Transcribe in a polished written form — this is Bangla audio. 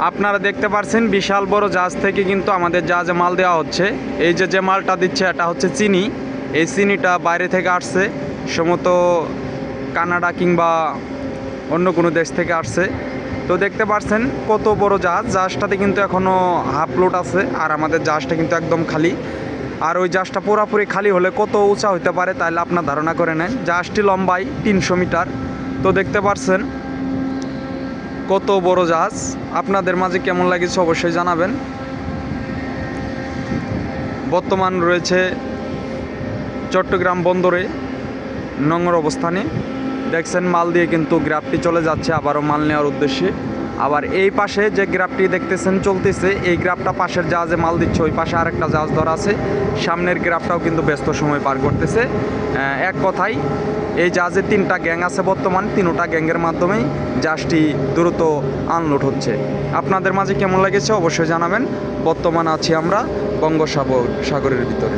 আপনারা দেখতে পাচ্ছেন বিশাল বড় জাহাজ থেকে কিন্তু আমাদের জাহাজে মাল দেওয়া হচ্ছে। এই যে মালটা দিচ্ছে এটা হচ্ছে চিনি। এই চিনিটা বাইরে থেকে আসছে, সম্ভবত কানাডা কিংবা অন্য কোনো দেশ থেকে আসছে। তো দেখতে পাচ্ছেন কত বড় জাহাজ, জাহাজটাতে কিন্তু এখনও হাফ লোড আছে, আর আমাদের জাহাজটা কিন্তু একদম খালি। আর ওই জাহাজটা পুরোপুরি খালি হলে কত উঁচা হতে পারে তাহলে আপনার ধারণা করে নেন। জাহাজটি লম্বাই 300 মিটার। তো দেখতে পাচ্ছেন কত বড় জাহাজ। আপনাদের মাঝে কেমন লাগছে অবশ্যই জানাবেন। বর্তমান রয়েছে চট্টগ্রাম বন্দরে নোংর অবস্থানে। দেখছেন মাল দিয়ে কিন্তু গ্রাফটি চলে যাচ্ছে আবারও মাল নেওয়ার উদ্দেশ্যে। আবার এই পাশে যে গ্রাফটি দেখতেছেন চলতেছে, এই গ্রাফটা পাশের জাহাজে মাল দিচ্ছে, ওই পাশে আরেকটা জাহাজ ধরা আছে। সামনের গ্রাফটাও কিন্তু ব্যস্ত সময় পার করতেছে। এক কথায় এই জাহাজে 3টা গ্যাং আছে বর্তমান, 3টা গ্যাংয়ের মাধ্যমেই জাহাজটি দ্রুত আনলোড হচ্ছে। আপনাদের মাঝে কেমন লেগেছে অবশ্যই জানাবেন। বর্তমান আছি আমরা বঙ্গোপসাগরের ভিতরে।